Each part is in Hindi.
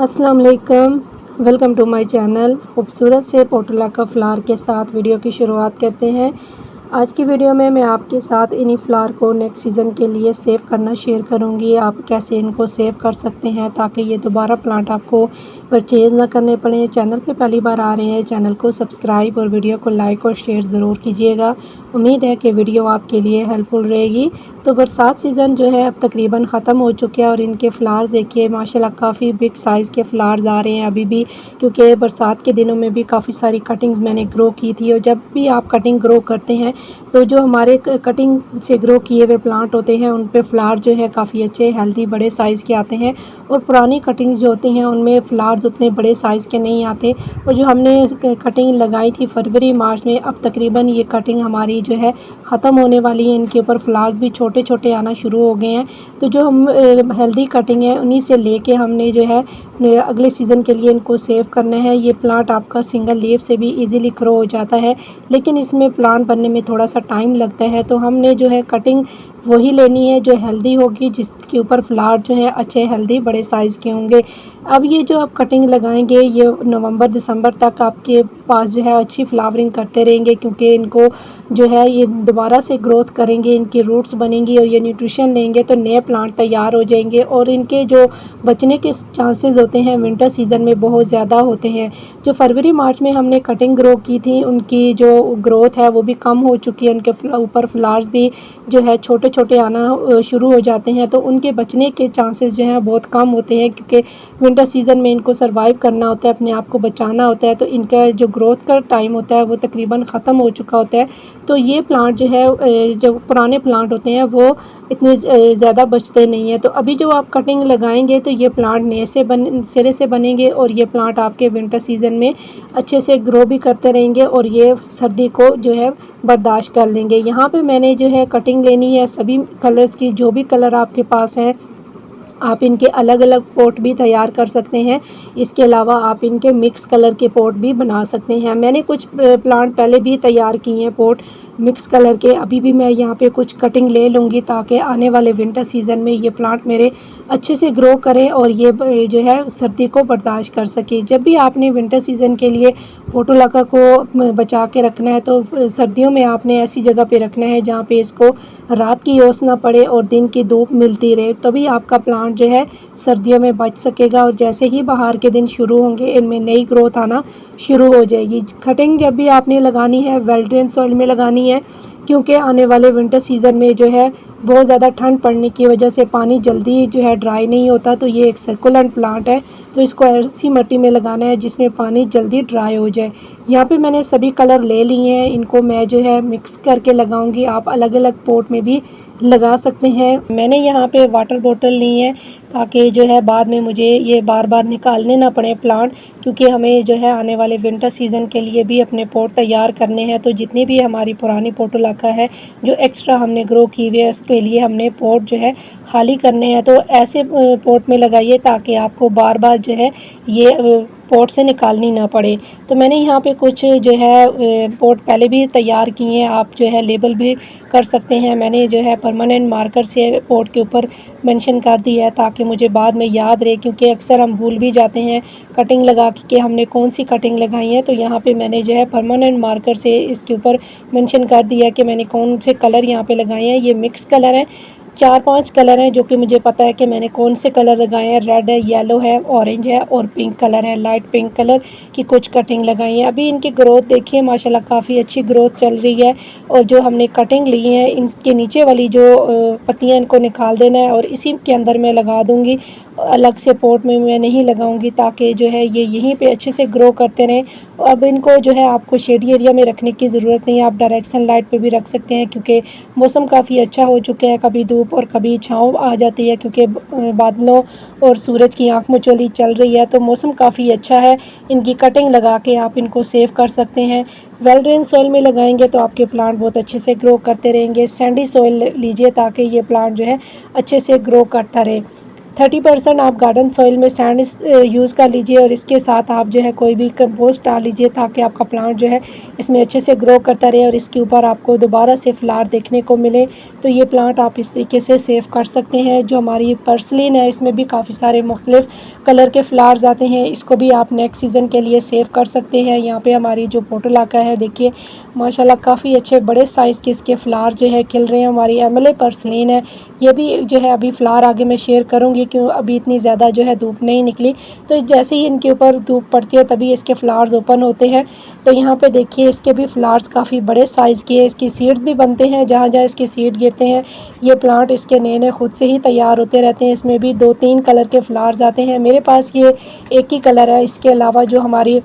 अस्सलाम वालेकुम। Welcome to my channel. खूबसूरत से पोर्टुलाका फ्लावर के साथ वीडियो की शुरुआत करते हैं। आज की वीडियो में मैं आपके साथ इन्हीं फ्लावर को नेक्स्ट सीज़न के लिए सेव करना शेयर करूंगी। आप कैसे इनको सेव कर सकते हैं ताकि ये दोबारा प्लांट आपको परचेज़ ना करने पड़े। चैनल पे पहली बार आ रहे हैं, चैनल को सब्सक्राइब और वीडियो को लाइक और शेयर ज़रूर कीजिएगा। उम्मीद है कि वीडियो आपके लिए हेल्पफुल रहेगी। तो बरसात सीज़न जो है अब तकरीबन ख़त्म हो चुके हैं और इनके फ्लावर्स देखिए माशाल्लाह काफ़ी बिग साइज़ के फ्लावर्स आ रहे हैं अभी भी, क्योंकि बरसात के दिनों में भी काफ़ी सारी कटिंग्स मैंने ग्रो की थी। और जब भी आप कटिंग ग्रो करते हैं तो जो हमारे कटिंग से ग्रो किए हुए प्लांट होते हैं उन पे फ्लावर जो है काफ़ी अच्छे हेल्दी बड़े साइज़ के आते हैं। और पुरानी कटिंग्स जो होती हैं उनमें फ्लावर्स उतने बड़े साइज़ के नहीं आते। और जो हमने कटिंग लगाई थी फरवरी मार्च में, अब तकरीबन ये कटिंग हमारी जो है ख़त्म होने वाली है। इनके ऊपर फ्लावर्स भी छोटे छोटे आना शुरू हो गए हैं। तो जो हम हेल्दी कटिंग है उन्हीं से लेके हमने जो है अगले सीज़न के लिए इनको सेव करना है। ये प्लांट आपका सिंगल लीफ से भी इजीली ग्रो हो जाता है, लेकिन इसमें प्लांट बनने में थोड़ा सा टाइम लगता है। तो हमने जो है कटिंग वही लेनी है जो हेल्दी होगी, जिसके ऊपर फ्लावर जो है अच्छे हेल्दी बड़े साइज़ के होंगे। अब ये जो आप कटिंग लगाएंगे ये नवंबर दिसंबर तक आपके पास जो है अच्छी फ्लावरिंग करते रहेंगे, क्योंकि इनको जो है ये दोबारा से ग्रोथ करेंगे, इनकी रूट्स बनेंगी और ये न्यूट्रिशन लेंगे तो नए प्लांट तैयार हो जाएंगे। और इनके जो बचने के चांसेस होते हैं विंटर सीज़न में बहुत ज़्यादा होते हैं। जो फरवरी मार्च में हमने कटिंग ग्रो की थी उनकी जो ग्रोथ है वो भी कम हो चुकी है, उनके ऊपर फ्लावर्स भी जो है छोटे छोटे आना शुरू हो जाते हैं। तो उनके बचने के चांसेस जो हैं बहुत कम होते हैं, क्योंकि विंटर सीज़न में इनको सर्वाइव करना होता है, अपने आप को बचाना होता है। तो इनका जो ग्रोथ का टाइम होता है वो तकरीबन ख़त्म हो चुका होता है। तो ये प्लांट जो है जो पुराने प्लांट होते हैं वो इतने ज़्यादा बचते नहीं हैं। तो अभी जो आप कटिंग लगाएंगे तो ये प्लांट नए से सिरे से बनेंगे और ये प्लांट आपके विंटर सीज़न में अच्छे से ग्रो भी करते रहेंगे और ये सर्दी को जो है बर्दाश्त कर लेंगे। यहाँ पे मैंने जो है कटिंग लेनी है सभी कलर्स की, जो भी कलर आपके पास हैं आप इनके अलग अलग पॉट भी तैयार कर सकते हैं। इसके अलावा आप इनके मिक्स कलर के पॉट भी बना सकते हैं। मैंने कुछ प्लांट पहले भी तैयार किए हैं पॉट मिक्स कलर के। अभी भी मैं यहाँ पे कुछ कटिंग ले लूँगी ताकि आने वाले विंटर सीज़न में ये प्लांट मेरे अच्छे से ग्रो करें और ये जो है सर्दी को बर्दाश्त कर सके। जब भी आपने विंटर सीज़न के लिए पोर्टुलाका को बचा के रखना है तो सर्दियों में आपने ऐसी जगह पे रखना है जहाँ पे इसको रात की ओस ना पड़े और दिन की धूप मिलती रहे, तभी आपका प्लांट जो है सर्दियों में बच सकेगा। और जैसे ही बाहर के दिन शुरू होंगे इनमें नई ग्रोथ आना शुरू हो जाएगी। कटिंग जब भी आपने लगानी है वेल ड्रेन सॉइल में लगानी है, क्योंकि आने वाले विंटर सीज़न में जो है बहुत ज़्यादा ठंड पड़ने की वजह से पानी जल्दी जो है ड्राई नहीं होता। तो ये एक सर्कुलेंट प्लांट है, तो इसको ऐसी मिट्टी में लगाना है जिसमें पानी जल्दी ड्राई हो जाए। यहाँ पे मैंने सभी कलर ले लिए हैं, इनको मैं जो है मिक्स करके लगाऊंगी। आप अलग अलग पॉट में भी लगा सकते हैं। मैंने यहाँ पे वाटर बोतल ली है ताकि जो है बाद में मुझे ये बार बार निकालने ना पड़े प्लांट, क्योंकि हमें जो है आने वाले विंटर सीज़न के लिए भी अपने पॉट तैयार करने हैं। तो जितनी भी हमारी पुरानी पोर्टुलाका है जो एक्स्ट्रा हमने ग्रो की हुई है उसके लिए हमने पॉट जो है खाली करने हैं। तो ऐसे पॉट में लगाइए ताकि आपको बार बार जो है ये पॉट से निकालनी ना पड़े। तो मैंने यहाँ पे कुछ जो है पॉट पहले भी तैयार किए हैं, आप जो है लेबल भी कर सकते हैं। मैंने जो है परमानेंट मार्कर से पॉट के ऊपर मेंशन कर दिया है ताकि मुझे बाद में याद रहे, क्योंकि अक्सर हम भूल भी जाते हैं कटिंग लगा के हमने कौन सी कटिंग लगाई है। तो यहाँ पे मैंने जो है परमानेंट मार्कर से इसके ऊपर मेंशन कर दिया है कि मैंने कौन से कलर यहाँ पे लगाए हैं। ये मिक्स कलर हैं, 4-5 कलर हैं जो कि मुझे पता है कि मैंने कौन से कलर लगाए हैं। रेड है, येलो है, ऑरेंज है और पिंक कलर है, लाइट पिंक कलर की कुछ कटिंग लगाई है। अभी इनकी ग्रोथ देखिए माशाल्लाह काफ़ी अच्छी ग्रोथ चल रही है। और जो हमने कटिंग ली है इनके नीचे वाली जो पत्तियां इनको निकाल देना है और इसी के अंदर मैं लगा दूँगी। अलग से पॉट में मैं नहीं लगाऊंगी ताकि जो है ये यहीं पे अच्छे से ग्रो करते रहें। अब इनको जो है आपको शेडी एरिया में रखने की ज़रूरत नहीं है, आप डायरेक्ट सनलाइट पे भी रख सकते हैं, क्योंकि मौसम काफ़ी अच्छा हो चुका है। कभी धूप और कभी छाँव आ जाती है, क्योंकि बादलों और सूरज की आँख मिचौली चल रही है। तो मौसम काफ़ी अच्छा है, इनकी कटिंग लगा के आप इनको सेव कर सकते हैं। वेल ड्रेन सॉइल में लगाएंगे तो आपके प्लांट बहुत अच्छे से ग्रो करते रहेंगे। सैंडी सॉइल लीजिए ताकि ये प्लांट जो है अच्छे से ग्रो करता रहे। 30% आप गार्डन सॉइल में सैंड यूज़ कर लीजिए और इसके साथ आप जो है कोई भी कंपोस्ट डाल लीजिए ताकि आपका प्लांट जो है इसमें अच्छे से ग्रो करता रहे और इसके ऊपर आपको दोबारा से फ्लावर देखने को मिले। तो ये प्लांट आप इस तरीके से सेव कर सकते हैं। जो हमारी पर्सलिन है इसमें भी काफ़ी सारे मुख्तलिफ कलर के फ्लावर्स आते हैं, इसको भी आप नेक्स्ट सीज़न के लिए सेव कर सकते हैं। यहाँ पे हमारी जो पोर्टुलाका है देखिए माशाल्लाह काफ़ी अच्छे बड़े साइज़ के इसके फ्लावर जो है खिल रहे हैं। हमारी एमएलए पर्सलिन है, ये भी जो है अभी फ्लावर आगे मैं शेयर करूँगी क्यों अभी इतनी ज़्यादा जो है धूप नहीं निकली। तो जैसे ही इनके ऊपर धूप पड़ती है तभी इसके फ्लावर्स ओपन होते हैं। तो यहाँ पे देखिए इसके भी फ्लावर्स काफ़ी बड़े साइज़ के, इसकी सीड्स भी बनते हैं। जहाँ जहाँ इसके सीड गिरते हैं ये प्लांट इसके नए नए खुद से ही तैयार होते रहते हैं। इसमें भी 2-3 कलर के फ्लावर्स आते हैं। मेरे पास ये एक ही कलर है। इसके अलावा जो हमारी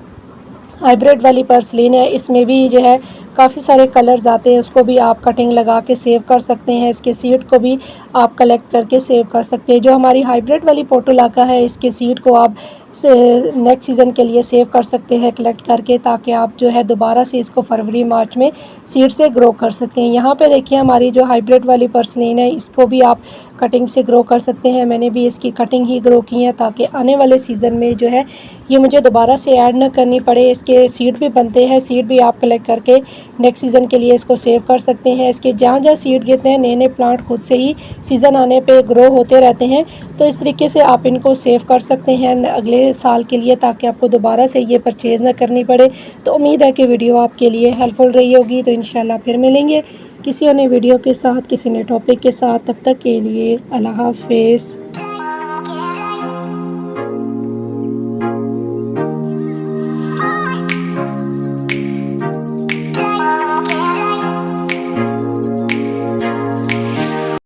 हाइब्रिड वाली पर्सलिन है इसमें भी जो है काफ़ी सारे कलर्स आते हैं, उसको भी आप कटिंग लगा के सेव कर सकते हैं। इसके सीड को भी आप कलेक्ट करके सेव कर सकते हैं। जो हमारी हाइब्रिड वाली पोर्टुलाका है इसके सीड को आप नेक्स्ट सीज़न के लिए सेव कर सकते हैं कलेक्ट करके, ताकि आप जो है दोबारा से इसको फरवरी मार्च में सीड से ग्रो कर सकते हैं। यहाँ पे देखिए हमारी जो हाइब्रिड वाली पर्सलिन है इसको भी आप कटिंग से ग्रो कर सकते हैं। मैंने भी इसकी कटिंग ही ग्रो की है ताकि आने वाले सीज़न में जो है ये मुझे दोबारा से ऐड ना करनी पड़े। इसके सीड भी बनते हैं, सीड भी आप कलेक्ट करके नेक्स्ट सीज़न के लिए इसको सेव कर सकते हैं। इसके जहाँ जहाँ सीड गिरते हैं नए नए प्लांट खुद से ही सीज़न आने पे ग्रो होते रहते हैं। तो इस तरीके से आप इनको सेव कर सकते हैं अगले साल के लिए, ताकि आपको दोबारा से ये परचेज़ ना करनी पड़े। तो उम्मीद है कि वीडियो आपके लिए हेल्पफुल रही होगी। तो इंशाल्लाह फिर मिलेंगे किसी अन्य वीडियो के साथ, किसी नए टॉपिक के साथ। तब तक के लिए अल्लाह हाफ़िज़।